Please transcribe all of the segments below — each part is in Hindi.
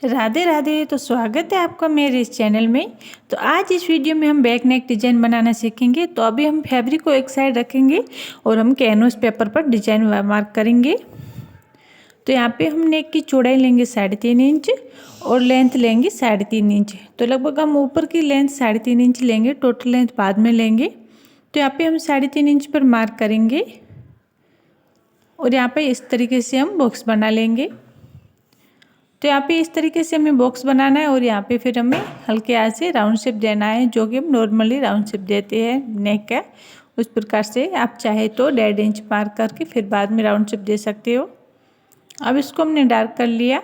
राधे राधे। तो स्वागत है आपका मेरे इस चैनल में। तो आज इस वीडियो में हम बैक नेक डिजाइन बनाना सीखेंगे। तो अभी हम फैब्रिक को एक साइड रखेंगे और हम कैनवस पेपर पर डिजाइन मार्क करेंगे। तो यहाँ पे हम नेक की चौड़ाई लेंगे 3.5 इंच और लेंथ लेंगे 3.5 इंच। तो लगभग हम ऊपर की लेंथ 3.5 इंच लेंगे, टोटल लेंथ बाद में लेंगे। तो यहाँ पे हम 3.5 इंच पर मार्क करेंगे और यहाँ पे इस तरीके से हम बॉक्स बना लेंगे। तो यहाँ पे इस तरीके से हमें बॉक्स बनाना है और यहाँ पे फिर हमें हल्के हाथ से राउंड शेप देना है, जो कि हम नॉर्मली राउंड शेप देते हैं नेक का। उस प्रकार से आप चाहे तो 1.5 इंच मार्क करके फिर बाद में राउंड शेप दे सकते हो। अब इसको हमने डार्क कर लिया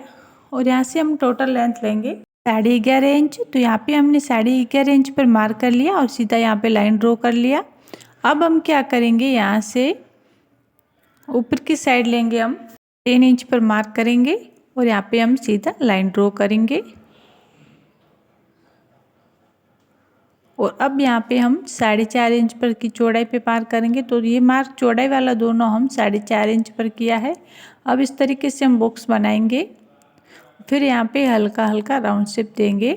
और यहाँ से हम टोटल लेंथ लेंगे 11.5 इंच। तो यहाँ पे हमने 11.5 इंच पर मार्क कर लिया और सीधा यहाँ पे लाइन ड्रॉ कर लिया। अब हम क्या करेंगे, यहाँ से ऊपर की साइड लेंगे, हम 10 इंच पर मार्क करेंगे और यहाँ पे हम सीधा लाइन ड्रॉ करेंगे। और अब यहाँ पे हम 4.5 इंच पर की चौड़ाई पे मार्क करेंगे। तो ये मार्क चौड़ाई वाला दोनों हम 4.5 इंच पर किया है। अब इस तरीके से हम बॉक्स बनाएंगे, फिर यहाँ पे हल्का हल्का राउंड शेप देंगे।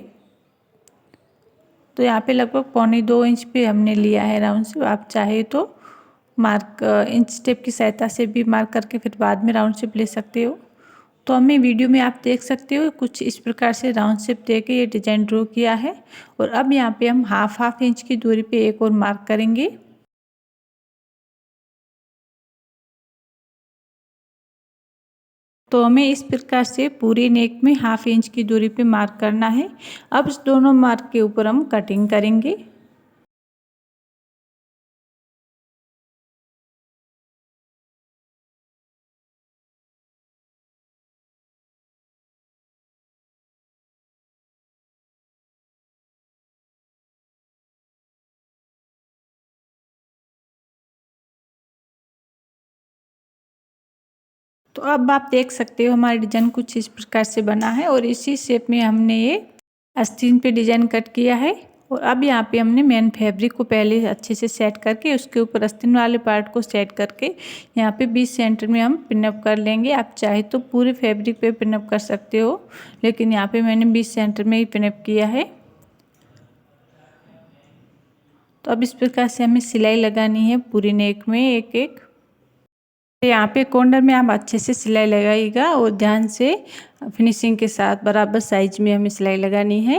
तो यहाँ पे लगभग 1.25 इंच पे हमने लिया है राउंड शेप। आप चाहे तो मार्क इंच टेप की सहायता से भी मार्क करके फिर बाद में राउंड शेप ले सकते हो। तो हमें वीडियो में आप देख सकते हो कुछ इस प्रकार से राउंड शेप दे के ये डिजाइन ड्रॉ किया है। और अब यहाँ पे हम हाफ इंच की दूरी पे एक और मार्क करेंगे। तो हमें इस प्रकार से पूरे नेक में हाफ इंच की दूरी पे मार्क करना है। अब इस दोनों मार्क के ऊपर हम कटिंग करेंगे। तो अब आप देख सकते हो हमारा डिजाइन कुछ इस प्रकार से बना है और इसी शेप में हमने ये आस्तीन पे डिजाइन कट किया है। और अब यहाँ पे हमने मेन फैब्रिक को पहले अच्छे से सेट करके उसके ऊपर आस्तीन वाले पार्ट को सेट करके यहाँ पे 20 सेंटर में हम पिनअप कर लेंगे। आप चाहे तो पूरे फैब्रिक पे पिनअप कर सकते हो, लेकिन यहाँ पे मैंने 20 सेंटर में ही पिनअप किया है। तो अब इस प्रकार से हमें सिलाई लगानी है पूरी नेक में एक एक। यहाँ पे कॉर्नर में आप अच्छे से सिलाई लगाइएगा और ध्यान से फिनिशिंग के साथ बराबर साइज में हमें सिलाई लगानी है।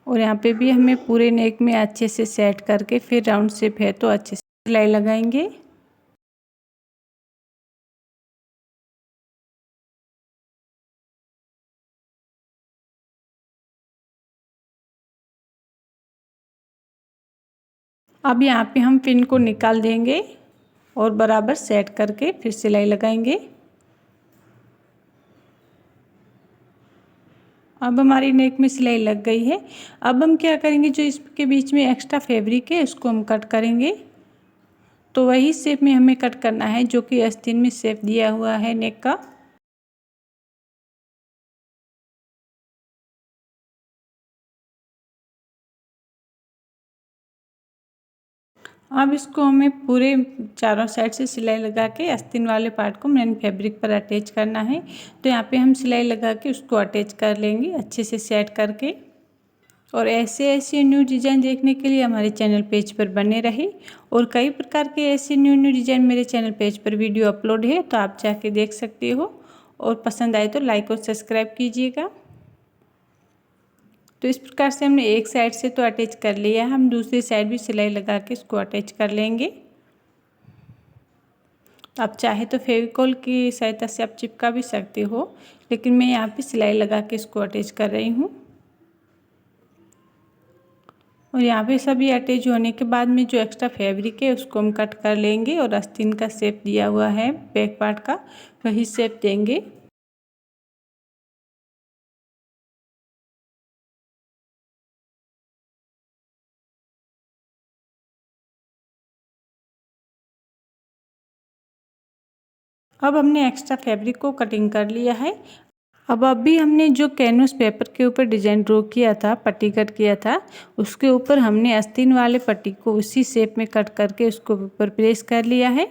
और यहाँ पे भी हमें पूरे नेक में अच्छे से सेट करके फिर राउंड शेप है तो अच्छे से सिलाई लगाएंगे। अब यहाँ पे हम पिन को निकाल देंगे और बराबर सेट करके फिर सिलाई लगाएंगे। अब हमारी नेक में सिलाई लग गई है। अब हम क्या करेंगे, जो इसके बीच में एक्स्ट्रा फैब्रिक है उसको हम कट करेंगे। तो वही शेप में हमें कट करना है जो कि आस्तीन में शेप दिया हुआ है नेक का। अब इसको हमें पूरे चारों साइड से सिलाई लगा के आस्तीन वाले पार्ट को मेन फैब्रिक पर अटैच करना है। तो यहाँ पे हम सिलाई लगा के उसको अटैच कर लेंगे अच्छे से सेट करके। और ऐसे ऐसे न्यू डिज़ाइन देखने के लिए हमारे चैनल पेज पर बने रहे। और कई प्रकार के ऐसे न्यू न्यू डिज़ाइन मेरे चैनल पेज पर वीडियो अपलोड है, तो आप जाके देख सकते हो। और पसंद आए तो लाइक और सब्सक्राइब कीजिएगा। तो इस प्रकार से हमने एक साइड से तो अटैच कर लिया है, हम दूसरी साइड भी सिलाई लगा के इसको अटैच कर लेंगे। आप चाहे तो फेविकॉल की सहायता से आप चिपका भी सकते हो, लेकिन मैं यहाँ पे सिलाई लगा के इसको अटैच कर रही हूँ। और यहाँ पे सभी अटैच होने के बाद में जो एक्स्ट्रा फैब्रिक है उसको हम कट कर लेंगे और आस्तीन का शेप दिया हुआ है बैक पार्ट का, वही शेप देंगे। अब हमने एक्स्ट्रा फैब्रिक को कटिंग कर लिया है। अब अभी हमने जो कैनवस पेपर के ऊपर डिजाइन ड्रॉ किया था, पट्टी कट किया था, उसके ऊपर हमने आस्तीन वाले पट्टी को उसी शेप में कट करके उसको ऊपर प्रेस कर लिया है।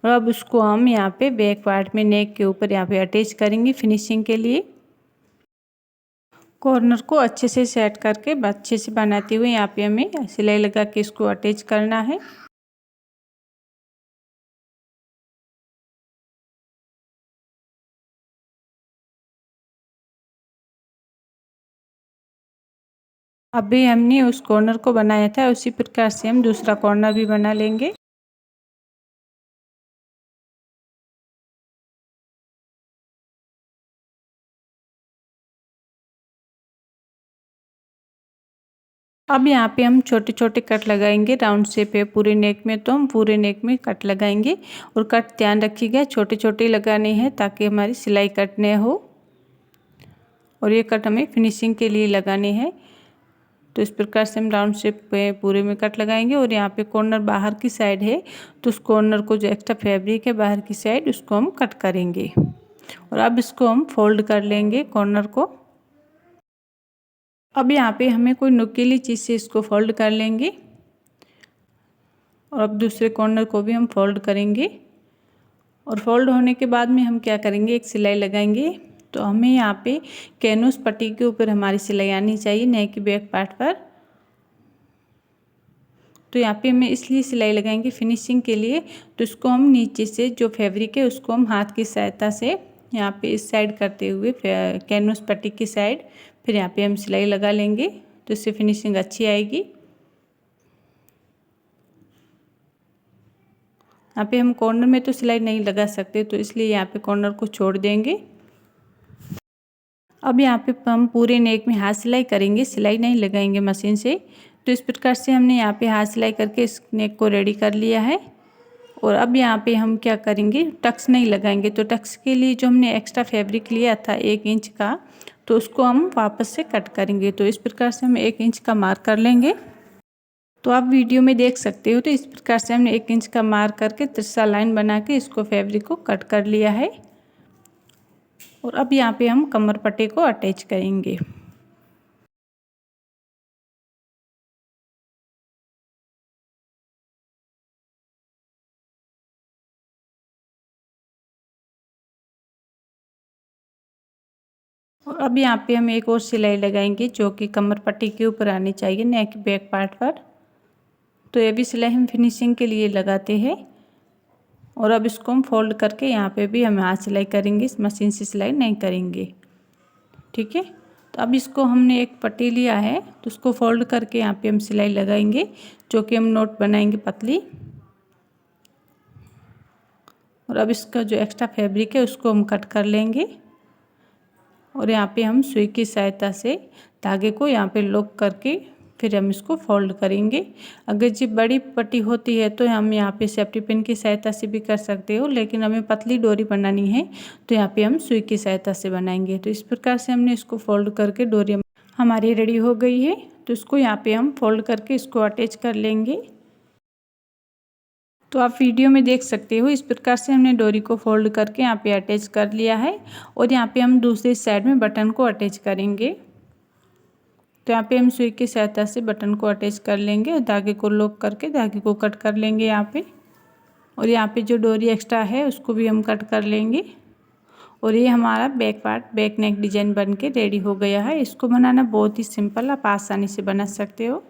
और अब उसको हम यहाँ पे बैक पार्ट में नेक के ऊपर यहाँ पे अटैच करेंगे फिनिशिंग के लिए। कॉर्नर को अच्छे से सेट करके अच्छे से बनाते हुए यहाँ पे हमें सिलाई लगा के इसको अटैच करना है। अभी हमने उस कॉर्नर को बनाया था, उसी प्रकार से हम दूसरा कॉर्नर भी बना लेंगे। अब यहाँ पे हम छोटे छोटे कट लगाएंगे। राउंड शेप है पूरे नेक में, तो हम पूरे नेक में कट लगाएंगे। और कट ध्यान रखिएगा छोटे छोटे लगाने हैं ताकि हमारी सिलाई कट न हो। और ये कट हमें फिनिशिंग के लिए लगाने हैं। तो इस प्रकार से हम राउंड शेप पे पूरे में कट लगाएंगे। और यहाँ पे कॉर्नर बाहर की साइड है, तो उस कॉर्नर को जो एक्स्ट्रा फैब्रिक है बाहर की साइड, उसको हम कट करेंगे। और अब इसको हम फोल्ड कर लेंगे कॉर्नर को। अब यहाँ पे हमें कोई नुकीली चीज़ से इसको फोल्ड कर लेंगे। और अब दूसरे कॉर्नर को भी हम फोल्ड करेंगे। और फोल्ड होने के बाद में हम क्या करेंगे, एक सिलाई लगाएंगे। तो हमें यहाँ पे कैनवस पट्टी के ऊपर हमारी सिलाई आनी चाहिए, नेक के बैक पार्ट पर। तो यहाँ पे हमें इसलिए सिलाई लगाएंगे फिनिशिंग के लिए। तो इसको हम नीचे से जो फैब्रिक है उसको हम हाथ की सहायता से यहाँ पे इस साइड करते हुए कैनवस पट्टी की साइड, फिर यहाँ पे हम सिलाई लगा लेंगे। तो इससे फिनिशिंग अच्छी आएगी। यहाँ पे हम कॉर्नर में तो सिलाई नहीं लगा सकते, तो इसलिए यहाँ पे कॉर्नर को छोड़ देंगे। अब यहाँ पे हम पूरे नेक में हाथ सिलाई करेंगे, सिलाई नहीं लगाएंगे मशीन से। तो इस प्रकार से हमने यहाँ पे हाथ सिलाई करके इस नेक को रेडी कर लिया है। और अब यहाँ पे हम क्या करेंगे, टक्स नहीं लगाएंगे। तो टक्स के लिए जो हमने एक्स्ट्रा फैब्रिक लिया था 1 इंच का, तो उसको हम वापस से कट करेंगे। तो इस प्रकार से हम 1 इंच का मार्क कर लेंगे। तो आप वीडियो में देख सकते हो। तो इस प्रकार से हमने 1 इंच का मार्क करके तिरछा लाइन बना के इसको फैब्रिक को कट कर लिया है। और अब यहाँ पे हम कमर पट्टे को अटैच करेंगे। और अब यहाँ पे हम एक और सिलाई लगाएंगे जो कि कमर पट्टी के ऊपर आनी चाहिए, नेक बैक पार्ट पर। तो ये भी सिलाई हम फिनिशिंग के लिए लगाते हैं। और अब इसको हम फोल्ड करके यहाँ पे भी हम हाथ सिलाई करेंगे, इस मशीन से सिलाई नहीं करेंगे। ठीक है। तो अब इसको हमने एक पट्टी लिया है, तो उसको फोल्ड करके यहाँ पे हम सिलाई लगाएंगे, जो कि हम नोट बनाएंगे पतली। और अब इसका जो एक्स्ट्रा फैब्रिक है उसको हम कट कर लेंगे। और यहाँ पे हम सुई की सहायता से धागे को यहाँ पे लॉक करके फिर हम इसको फोल्ड करेंगे। अगर जी बड़ी पट्टी होती है तो हम यहाँ पे सेफ्टी पिन की सहायता से भी कर सकते हो, लेकिन हमें पतली डोरी बनानी है तो यहाँ पे हम सुई की सहायता से बनाएंगे। तो इस प्रकार से हमने इसको फोल्ड करके डोरी हमारी रेडी हो गई है। तो इसको यहाँ पे हम फोल्ड करके इसको अटैच कर लेंगे। तो आप वीडियो में देख सकते हो, इस प्रकार से हमने डोरी को फोल्ड करके यहाँ पे अटैच कर लिया है। और यहाँ पे हम दूसरी साइड में बटन को अटैच करेंगे। तो यहाँ पे हम सुई की सहायता से बटन को अटैच कर लेंगे और धागे को लॉक करके धागे को कट कर लेंगे यहाँ पे। और यहाँ पे जो डोरी एक्स्ट्रा है उसको भी हम कट कर लेंगे। और ये हमारा back part, back neck design बन के रेडी हो गया है। इसको बनाना बहुत ही सिंपल, आप आसानी से बना सकते हो।